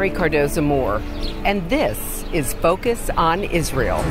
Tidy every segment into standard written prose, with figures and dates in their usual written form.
Laurie Cardoza-Moore, and this is Focus on Israel.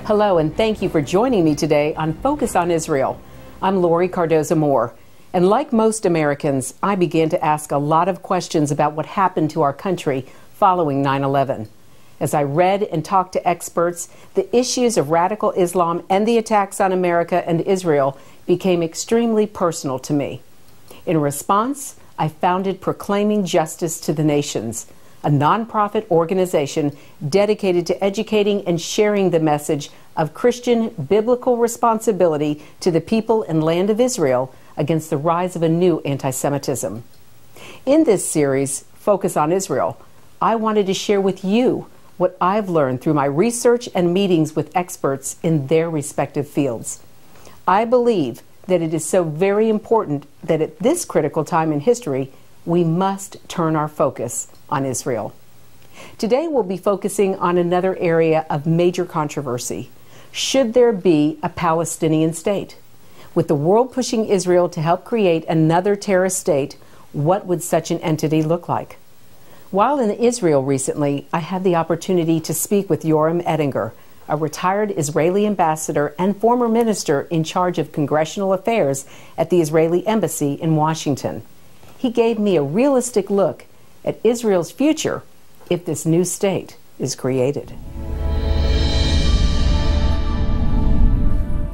Hello, and thank you for joining me today on Focus on Israel. I'm Laurie Cardoza-Moore, and like most Americans, I began to ask a lot of questions about what happened to our country following 9/11. As I read and talked to experts, the issues of radical Islam and the attacks on America and Israel became extremely personal to me. In response, I founded Proclaiming Justice to the Nations, a nonprofit organization dedicated to educating and sharing the message of Christian biblical responsibility to the people and land of Israel against the rise of a new anti-Semitism. In this series, Focus on Israel, I wanted to share with you what I've learned through my research and meetings with experts in their respective fields. I believe that it is so very important that at this critical time in history, we must turn our focus on Israel. Today we'll be focusing on another area of major controversy. Should there be a Palestinian state? With the world pushing Israel to help create another terrorist state, what would such an entity look like? While in Israel recently, I had the opportunity to speak with Yoram Ettinger, a retired Israeli ambassador and former minister in charge of congressional affairs at the Israeli embassy in Washington. He gave me a realistic look at Israel's future if this new state is created.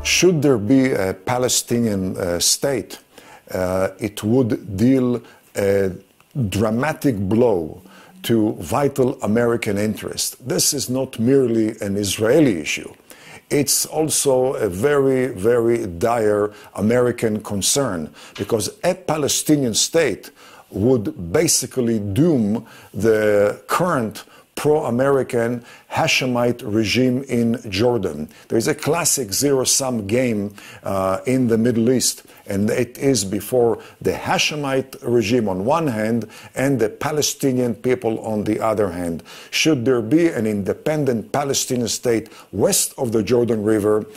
Should there be a Palestinian state, it would deal a dramatic blow to vital American interests. This is not merely an Israeli issue. It's also a very, very dire American concern, because a Palestinian state would basically doom the current pro-American Hashemite regime in Jordan. There is a classic zero-sum game in the Middle East, and it is before the Hashemite regime on one hand and the Palestinian people on the other hand. Should there be an independent Palestinian state west of the Jordan River,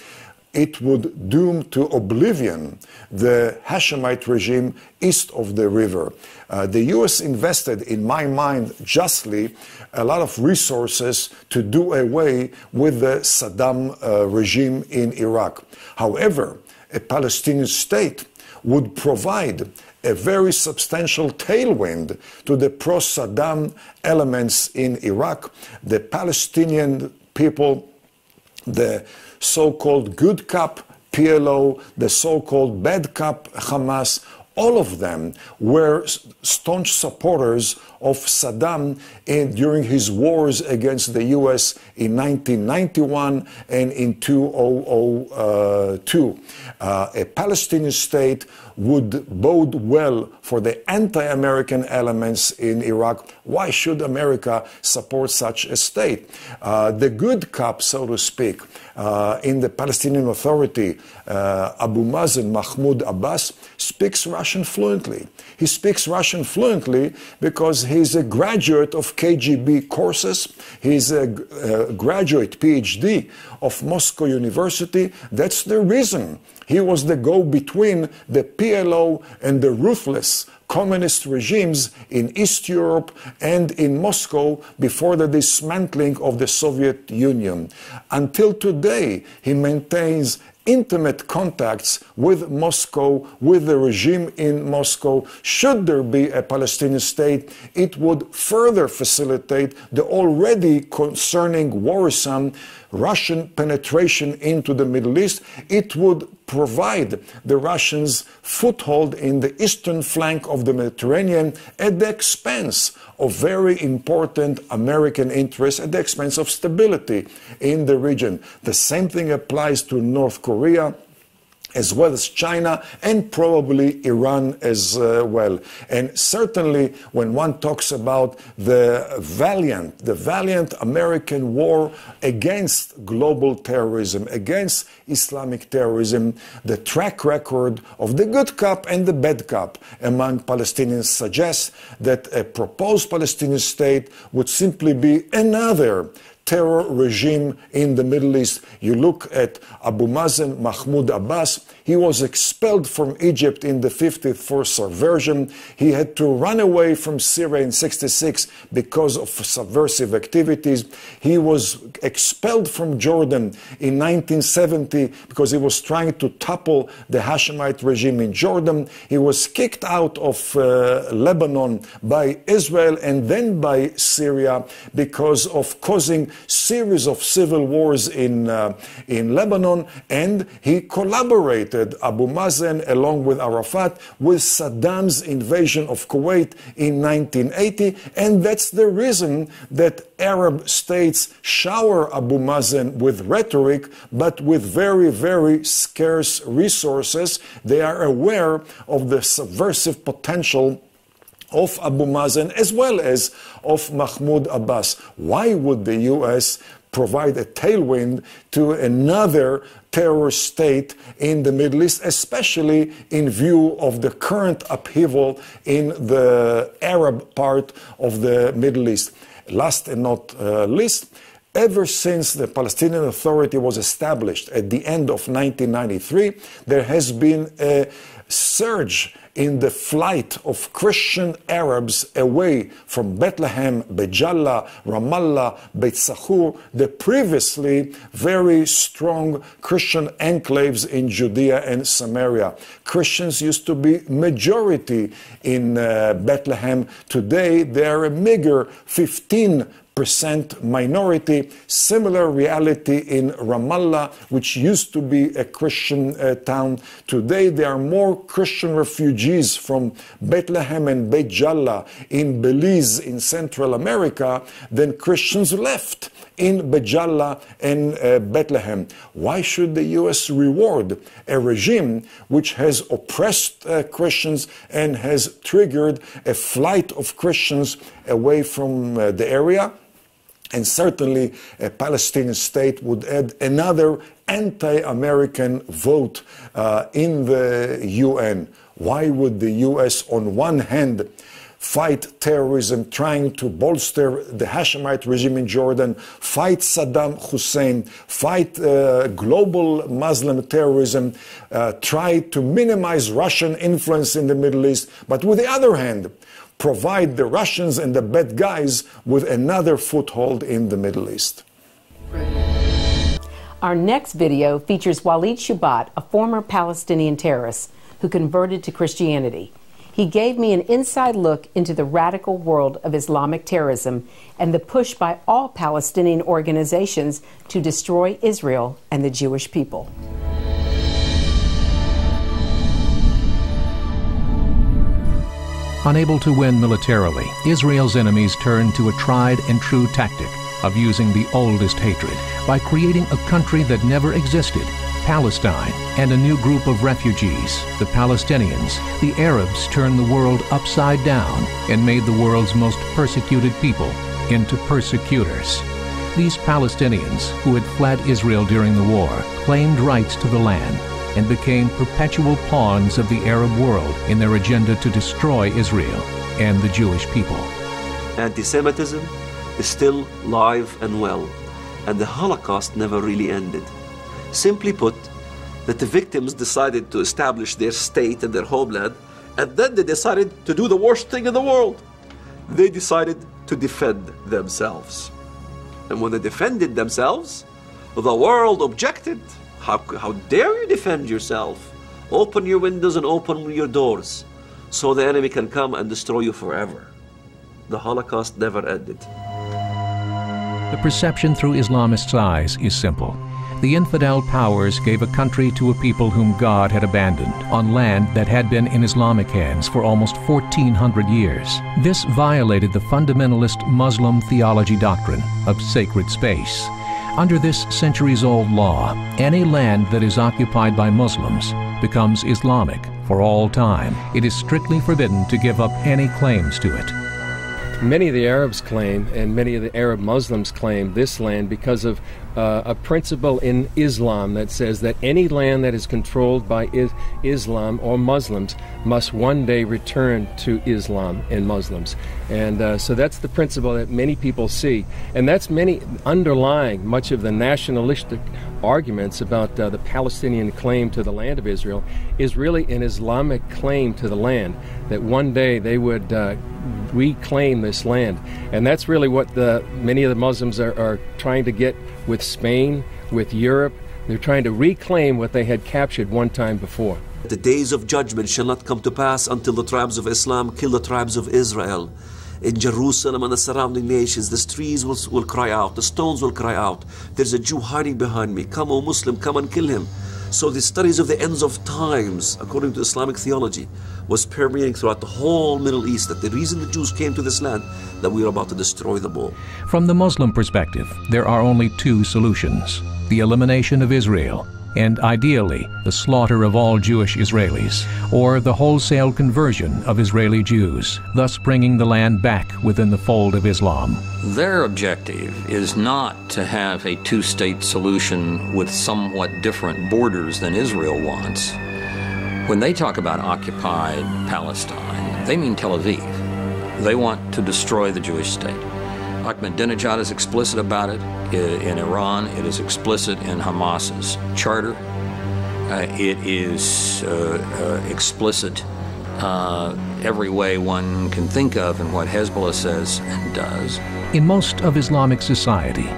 it would doom to oblivion the Hashemite regime east of the river. The U.S. invested, in my mind, justly, a lot of resources to do away with the Saddam regime in Iraq. However, a Palestinian state would provide a very substantial tailwind to the pro-Saddam elements in Iraq. The Palestinian people, the so-called good cop PLO, the so-called bad cop Hamas, all of them were staunch supporters of Saddam during his wars against the U.S. in 1991 and in 2002. A Palestinian state would bode well for the anti-American elements in Iraq. Why should America support such a state? The good cop, so to speak, in the Palestinian Authority, Abu Mazen Mahmoud Abbas, speaks Russian fluently. He speaks Russian fluently because he's a graduate of KGB courses. He's a graduate PhD of Moscow University. That's the reason he was the go-between the PLO and the ruthless communist regimes in East Europe and in Moscow before the dismantling of the Soviet Union. Until today, he maintains intimate contacts with Moscow, with the regime in Moscow. Should there be a Palestinian state, it would further facilitate the already concerning worrisome Russian penetration into the Middle East. It would provide the Russians foothold in the eastern flank of the Mediterranean at the expense of very important American interests, at the expense of stability in the region. The same thing applies to North Korea. as well as China, and probably Iran as well. And certainly when one talks about the valiant American war against global terrorism, against Islamic terrorism, the track record of the good cop and the bad cop among Palestinians suggests that a proposed Palestinian state would simply be another terror regime in the Middle East. You look at Abu Mazen Mahmoud Abbas. He was expelled from Egypt in the 50th for subversion. He had to run away from Syria in '66 because of subversive activities. He was expelled from Jordan in 1970 because he was trying to topple the Hashemite regime in Jordan. He was kicked out of Lebanon by Israel and then by Syria because of causing series of civil wars in Lebanon, and he collaborated, Abu Mazen, along with Arafat, with Saddam's invasion of Kuwait in 1980, and that's the reason that Arab states shower Abu Mazen with rhetoric, but with very, very scarce resources. They are aware of the subversive potential of Abu Mazen as well as of Mahmoud Abbas. Why would the U.S. provide a tailwind to another terror state in the Middle East, especially in view of the current upheaval in the Arab part of the Middle East? Last and not least, ever since the Palestinian Authority was established at the end of 1993, there has been a surge in the flight of Christian Arabs away from Bethlehem, Beit Jalla, Ramallah, Beit Sahur, the previously very strong Christian enclaves in Judea and Samaria. Christians used to be majority in Bethlehem. Today, they are a meager 15% minority. Similar reality in Ramallah, which used to be a Christian town. Today there are more Christian refugees from Bethlehem and Beit Jalla in Belize in Central America than Christians left in Beit Jalla and Bethlehem. Why should the U.S. reward a regime which has oppressed Christians and has triggered a flight of Christians away from the area? And certainly a Palestinian state would add another anti-American vote in the UN. Why would the U.S. on one hand fight terrorism, trying to bolster the Hashemite regime in Jordan, fight Saddam Hussein, fight global Muslim terrorism, try to minimize Russian influence in the Middle East, but with the other hand, provide the Russians and the bad guys with another foothold in the Middle East. Our next video features Walid Shubat, a former Palestinian terrorist who converted to Christianity. He gave me an inside look into the radical world of Islamic terrorism and the push by all Palestinian organizations to destroy Israel and the Jewish people. Unable to win militarily, Israel's enemies turned to a tried and true tactic of using the oldest hatred by creating a country that never existed, Palestine, and a new group of refugees, the Palestinians. The Arabs turned the world upside down and made the world's most persecuted people into persecutors. These Palestinians, who had fled Israel during the war, claimed rights to the land and became perpetual pawns of the Arab world in their agenda to destroy Israel and the Jewish people. Anti-Semitism is still live and well, and the Holocaust never really ended. Simply put, that the victims decided to establish their state and their homeland, and then they decided to do the worst thing in the world. They decided to defend themselves. And when they defended themselves, the world objected. How dare you defend yourself? Open your windows and open your doors so the enemy can come and destroy you forever. The Holocaust never ended. The perception through Islamists' eyes is simple. The infidel powers gave a country to a people whom God had abandoned on land that had been in Islamic hands for almost 1,400 years. This violated the fundamentalist Muslim theology doctrine of sacred space. Under this centuries-old law, any land that is occupied by Muslims becomes Islamic for all time. It is strictly forbidden to give up any claims to it. Many of the Arabs claim, and many of the Arab Muslims claim this land because of a principle in Islam that says that any land that is controlled by Islam or Muslims must one day return to Islam and Muslims. And so that's the principle that many people see. And that's many underlying much of the nationalistic arguments about the Palestinian claim to the land of Israel is really an Islamic claim to the land, that one day they would reclaim this land. And that's really what many of the Muslims are trying to get with Spain, with Europe. They're trying to reclaim what they had captured one time before. The days of judgment shall not come to pass until the tribes of Islam kill the tribes of Israel. In Jerusalem and the surrounding nations, the trees will cry out, the stones will cry out, there's a Jew hiding behind me. Come, O Muslim, come and kill him. So the studies of the ends of times, according to Islamic theology, was permeating throughout the whole Middle East, that the reason the Jews came to this land, that we are about to destroy them all. From the Muslim perspective, there are only two solutions: the elimination of Israel, and ideally, the slaughter of all Jewish Israelis, or the wholesale conversion of Israeli Jews, thus bringing the land back within the fold of Islam. Their objective is not to have a two-state solution with somewhat different borders than Israel wants. When they talk about occupied Palestine, they mean Tel Aviv. They want to destroy the Jewish state. Ahmadinejad is explicit about it. In Iran, it is explicit in Hamas's charter. It is explicit every way one can think of in what Hezbollah says and does. In most of Islamic society,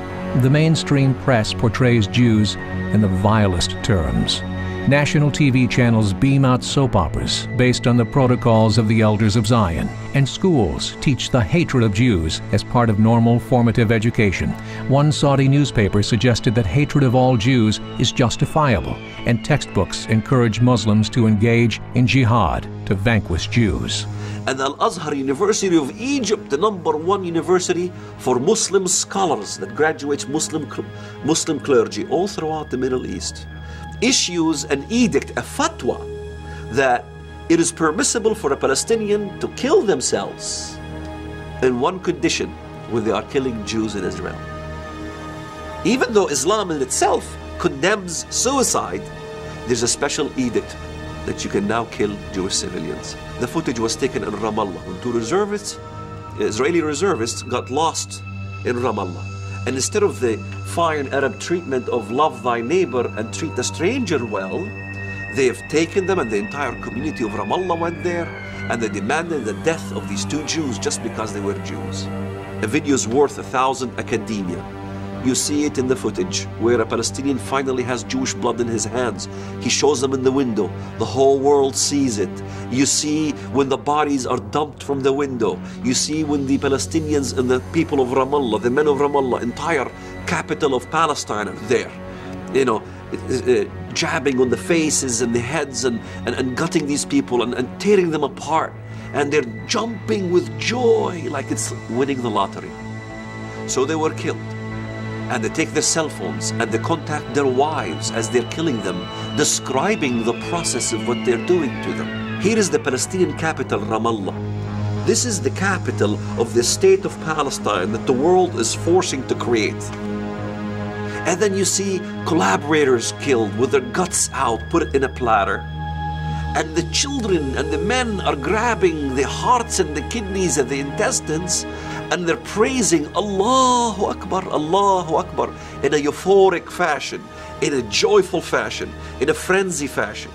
the mainstream press portrays Jews in the vilest terms. National TV channels beam out soap operas based on the protocols of the Elders of Zion, and schools teach the hatred of Jews as part of normal formative education. One Saudi newspaper suggested that hatred of all Jews is justifiable, and textbooks encourage Muslims to engage in jihad to vanquish Jews. And Al-Azhar University of Egypt, the #1 university for Muslim scholars that graduates Muslim clergy all throughout the Middle East, issues an edict, a fatwa, that it is permissible for a Palestinian to kill themselves in one condition, when they are killing Jews in Israel. Even though Islam in itself condemns suicide, there's a special edict that you can now kill Jewish civilians. The footage was taken in Ramallah when two Israeli reservists got lost in Ramallah. And instead of the fine Arab treatment of love thy neighbor and treat the stranger well, they have taken them, and the entire community of Ramallah went there, and they demanded the death of these two Jews just because they were Jews. A video is worth 1,000 academia. You see it in the footage where a Palestinian finally has Jewish blood in his hands. He shows them in the window. The whole world sees it. You see when the bodies are dumped from the window. You see when the Palestinians and the people of Ramallah, the men of Ramallah, entire capital of Palestine are there. You know, jabbing on the faces and the heads and gutting these people and tearing them apart. And they're jumping with joy like it's winning the lottery. So they were killed. And they take their cell phones and they contact their wives as they're killing them, describing the process of what they're doing to them. Here is the Palestinian capital, Ramallah. This is the capital of the state of Palestine that the world is forcing to create. And then you see collaborators killed with their guts out, put it in a platter. And the children and the men are grabbing the hearts and the kidneys and the intestines, and they're praising Allahu Akbar, Allahu Akbar, in a euphoric fashion, in a joyful fashion, in a frenzy fashion.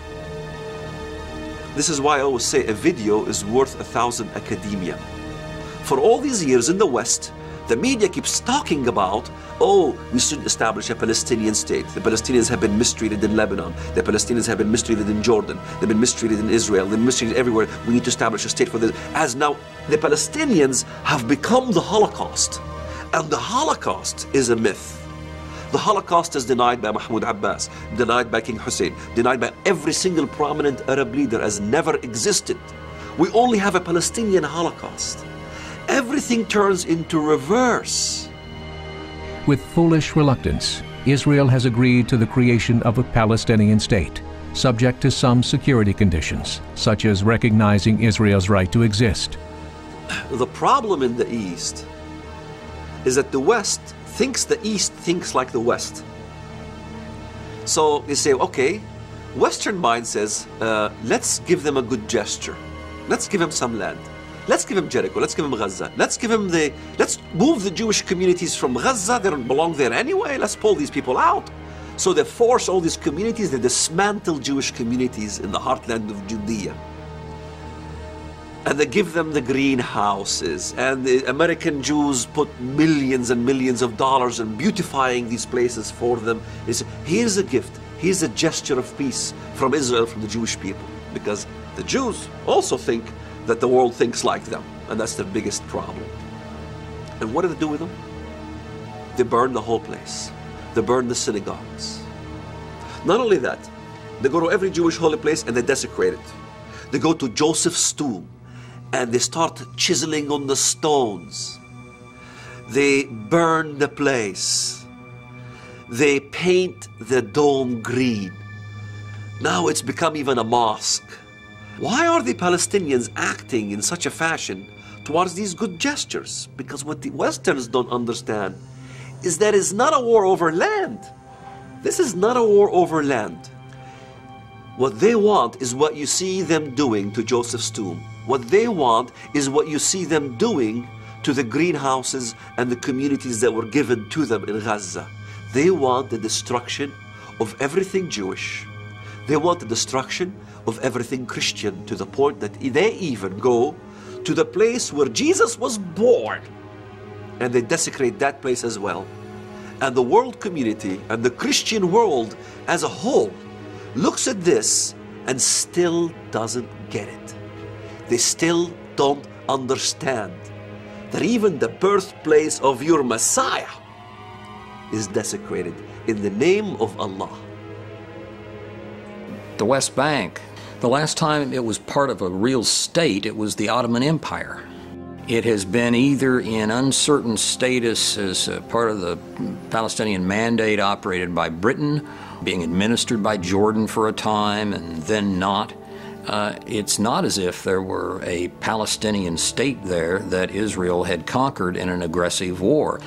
This is why I always say a video is worth 1,000 academia. For all these years in the West, the media keeps talking about, oh, we should establish a Palestinian state. The Palestinians have been mistreated in Lebanon. The Palestinians have been mistreated in Jordan. They've been mistreated in Israel. They've been mistreated everywhere. We need to establish a state for this. As now, the Palestinians have become the Holocaust. And the Holocaust is a myth. The Holocaust is denied by Mahmoud Abbas, denied by King Hussein, denied by every single prominent Arab leader, as never existed. We only have a Palestinian Holocaust. Everything turns into reverse. With foolish reluctance, Israel has agreed to the creation of a Palestinian state, subject to some security conditions, such as recognizing Israel's right to exist. The problem in the East is that the West thinks the East thinks like the West. So they say, okay, Western mind says, let's give them a good gesture. Let's give them some land. Let's give them Jericho. Let's give them Gaza. Let's move the Jewish communities from Gaza. They don't belong there anyway. Let's pull these people out. So they force all these communities, they dismantle Jewish communities in the heartland of Judea. And they give them the greenhouses. And the American Jews put millions and millions of dollars in beautifying these places for them. It's, here's a gift. Here's a gesture of peace from Israel, from the Jewish people. Because the Jews also think that the world thinks like them. And that's their biggest problem. And what do they do with them? They burn the whole place. They burn the synagogues. Not only that, they go to every Jewish holy place and they desecrate it. They go to Joseph's tomb and they start chiseling on the stones. They burn the place. They paint the dome green. Now it's become even a mosque. Why are the Palestinians acting in such a fashion towards these good gestures? Because what the Westerns don't understand is that it's not a war over land. This is not a war over land. What they want is what you see them doing to Joseph's tomb. What they want is what you see them doing to the greenhouses and the communities that were given to them in Gaza. They want the destruction of everything Jewish. They want the destruction of everything Christian, to the point that they even go to the place where Jesus was born and they desecrate that place as well. And the world community and the Christian world as a whole looks at this and still doesn't get it. They still don't understand that even the birthplace of your Messiah is desecrated in the name of Allah. The West Bank, the last time it was part of a real state, it was the Ottoman Empire. It has been either in uncertain status as part of the Palestinian Mandate operated by Britain, being administered by Jordan for a time and then not. It's not as if there were a Palestinian state there that Israel had conquered in an aggressive war.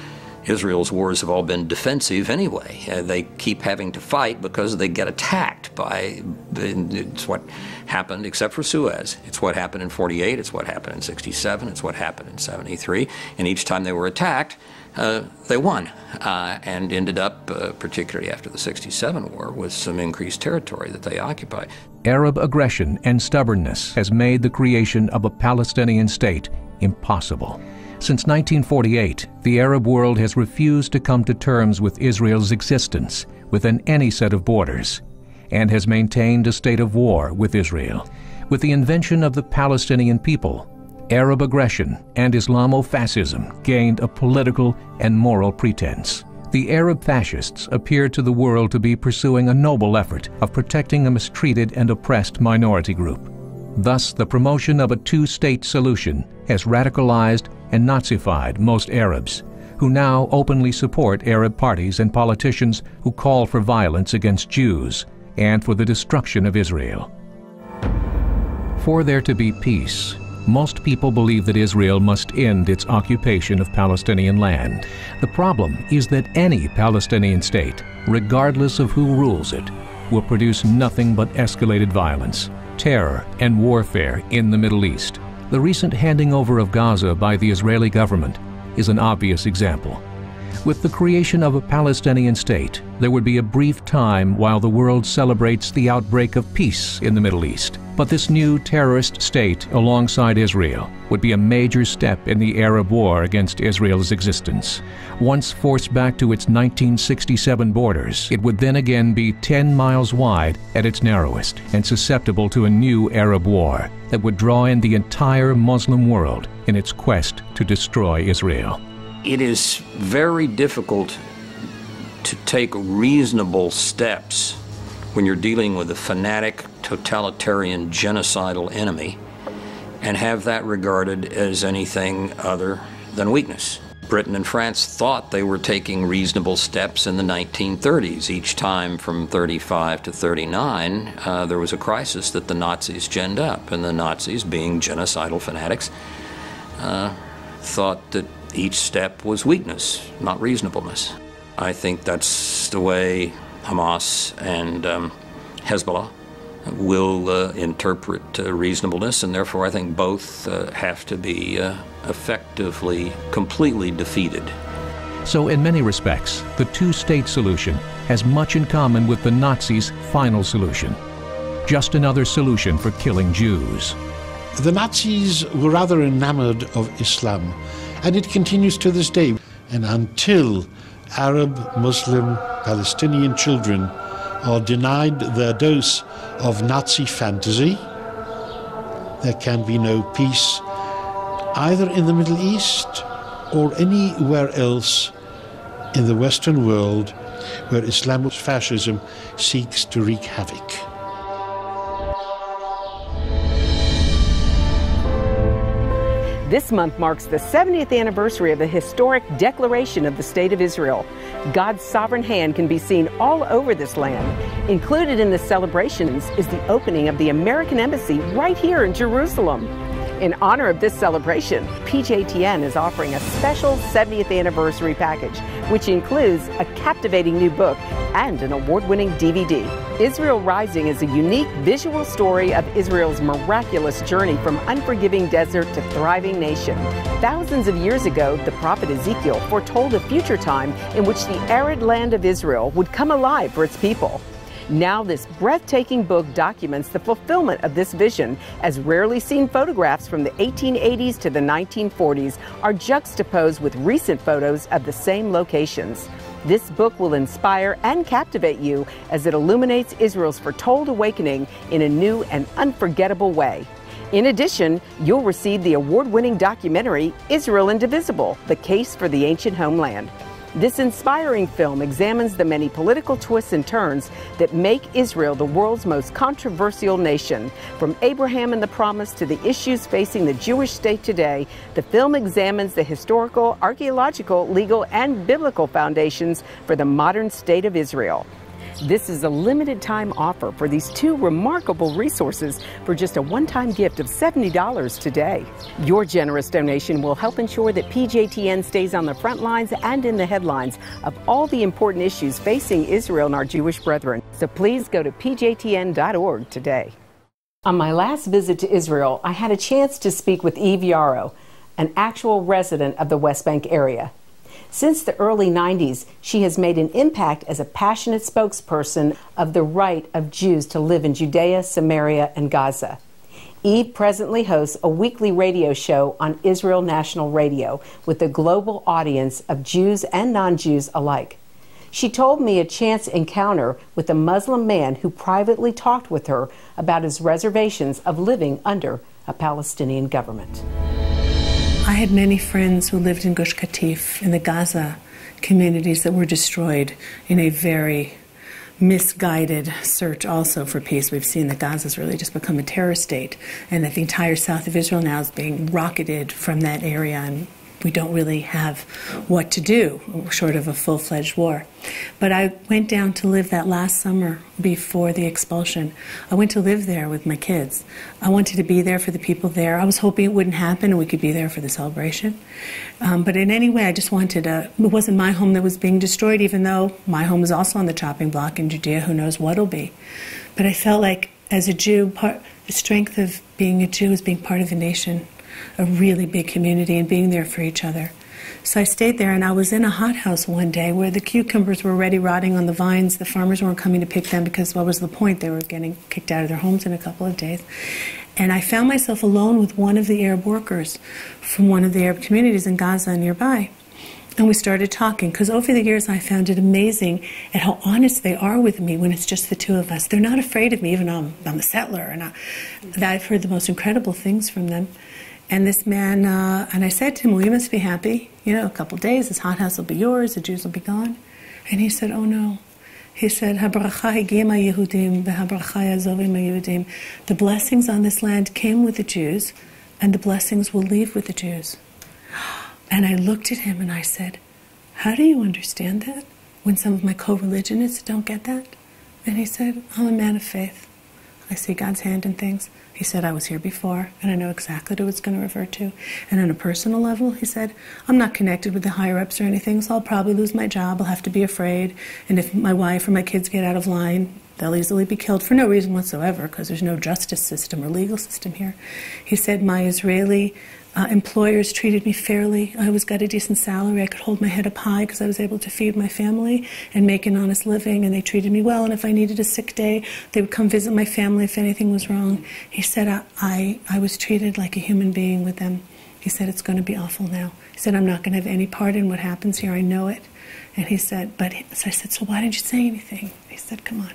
Israel's wars have all been defensive anyway. They keep having to fight because they get attacked by, it's what happened except for Suez. It's what happened in 48, it's what happened in 67, it's what happened in 73. And each time they were attacked, they won and ended up, particularly after the 67 war, with some increased territory that they occupied. Arab aggression and stubbornness has made the creation of a Palestinian state impossible. Since 1948, the Arab world has refused to come to terms with Israel's existence within any set of borders, and has maintained a state of war with Israel. With the invention of the Palestinian people, Arab aggression and Islamofascism gained a political and moral pretense. The Arab fascists appeared to the world to be pursuing a noble effort of protecting a mistreated and oppressed minority group. Thus, the promotion of a two-state solution has radicalized and Nazified most Arabs, who now openly support Arab parties and politicians who call for violence against Jews and for the destruction of Israel. For there to be peace, most people believe that Israel must end its occupation of Palestinian land. The problem is that any Palestinian state, regardless of who rules it, will produce nothing but escalated violence, terror, and warfare in the Middle East. The recent handing over of Gaza by the Israeli government is an obvious example. With the creation of a Palestinian state, there would be a brief time while the world celebrates the outbreak of peace in the Middle East. But this new terrorist state alongside Israel would be a major step in the Arab war against Israel's existence. Once forced back to its 1967 borders, it would then again be 10 miles wide at its narrowest and susceptible to a new Arab war that would draw in the entire Muslim world in its quest to destroy Israel. It is very difficult to take reasonable steps when you're dealing with a fanatic, totalitarian, genocidal enemy and have that regarded as anything other than weakness. Britain and France thought they were taking reasonable steps in the 1930s. Each time from 35 to 39, there was a crisis that the Nazis ginned up, and the Nazis, being genocidal fanatics, thought that each step was weakness, not reasonableness. I think that's the way Hamas and Hezbollah will interpret reasonableness, and therefore I think both have to be effectively, completely defeated. So in many respects, the two-state solution has much in common with the Nazis' final solution. Just another solution for killing Jews. The Nazis were rather enamored of Islam, and it continues to this day. And until Arab, Muslim, Palestinian children are denied their dose of Nazi fantasy, there can be no peace either in the Middle East or anywhere else in the Western world where Islamic fascism seeks to wreak havoc. This month marks the 70th anniversary of the historic Declaration of the State of Israel. God's sovereign hand can be seen all over this land. Included in the celebrations is the opening of the American Embassy right here in Jerusalem. In honor of this celebration, PJTN is offering a special 70th anniversary package, which includes a captivating new book and an award-winning DVD. Israel Rising is a unique visual story of Israel's miraculous journey from unforgiving desert to thriving nation. Thousands of years ago, the prophet Ezekiel foretold a future time in which the arid land of Israel would come alive for its people. Now this breathtaking book documents the fulfillment of this vision, as rarely seen photographs from the 1880s to the 1940s are juxtaposed with recent photos of the same locations. This book will inspire and captivate you as it illuminates Israel's foretold awakening in a new and unforgettable way. In addition, you'll receive the award-winning documentary, Israel Indivisible, The Case for the Ancient Homeland. This inspiring film examines the many political twists and turns that make Israel the world's most controversial nation. From Abraham and the Promise to the issues facing the Jewish state today, the film examines the historical, archaeological, legal, and biblical foundations for the modern state of Israel. This is a limited time offer for these two remarkable resources for just a one-time gift of $70 today. Your generous donation will help ensure that PJTN stays on the front lines and in the headlines of all the important issues facing Israel and our Jewish brethren. So please go to pjtn.org today. On my last visit to Israel, I had a chance to speak with Eve Yarrow, an actual resident of the West Bank area. Since the early 90s, she has made an impact as a passionate spokesperson of the right of Jews to live in Judea, Samaria, and Gaza. Eve presently hosts a weekly radio show on Israel National Radio with a global audience of Jews and non-Jews alike. She told me a chance encounter with a Muslim man who privately talked with her about his reservations of living under a Palestinian government. I had many friends who lived in Gush Katif, in the Gaza communities that were destroyed in a very misguided search also for peace. We've seen that Gaza's really just become a terror state, and that the entire south of Israel now is being rocketed from that area, and we don't really have what to do short of a full-fledged war. But I went down to live that last summer before the expulsion. I went to live there with my kids. I wanted to be there for the people there. I was hoping it wouldn't happen and we could be there for the celebration. But in any way, I just wanted it wasn't my home that was being destroyed, even though my home is also on the chopping block in Judea. Who knows what it'll be. But I felt like, as a Jew, the strength of being a Jew is being part of a nation, a really big community, and being there for each other. So I stayed there, and I was in a hothouse one day where the cucumbers were already rotting on the vines. The farmers weren't coming to pick them because, what was the point? They were getting kicked out of their homes in a couple of days. And I found myself alone with one of the Arab workers from one of the Arab communities in Gaza nearby. And we started talking, because over the years I found it amazing at how honest they are with me when it's just the two of us. They're not afraid of me, even though I'm a settler. And I've heard the most incredible things from them. And this man, and I said to him, well, you must be happy. You know, a couple of days, this hothouse will be yours, the Jews will be gone. And he said, oh no. He said, the blessings on this land came with the Jews, and the blessings will leave with the Jews. And I looked at him and I said, how do you understand that when some of my co-religionists don't get that? And he said, I'm a man of faith. I see God's hand in things. He said, I was here before, and I know exactly what it was going to refer to. And on a personal level, he said, I'm not connected with the higher-ups or anything, so I'll probably lose my job. I'll have to be afraid. And if my wife or my kids get out of line, they'll easily be killed for no reason whatsoever, because there's no justice system or legal system here. He said, my Israeli employers treated me fairly. I always got a decent salary. I could hold my head up high because I was able to feed my family and make an honest living, and they treated me well. And if I needed a sick day, they would come visit my family if anything was wrong. He said, I was treated like a human being with them. He said, it's going to be awful now. He said, I'm not going to have any part in what happens here. I know it. And he said, so I said, so why didn't you say anything? He said, come on.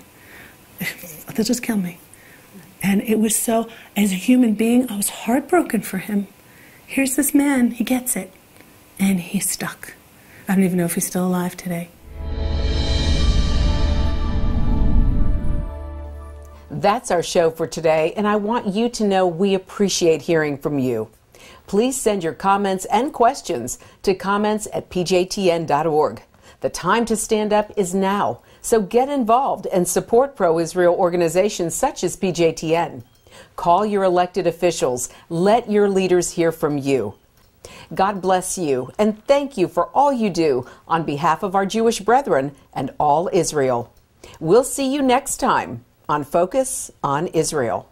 They'll just kill me. And it was so, as a human being, I was heartbroken for him. Here's this man, he gets it, and he's stuck. I don't even know if he's still alive today. That's our show for today, and I want you to know we appreciate hearing from you. Please send your comments and questions to comments@pjtn.org. The time to stand up is now, so get involved and support pro-Israel organizations such as PJTN. Call your elected officials. Let your leaders hear from you. God bless you, and thank you for all you do on behalf of our Jewish brethren and all Israel. We'll see you next time on Focus on Israel.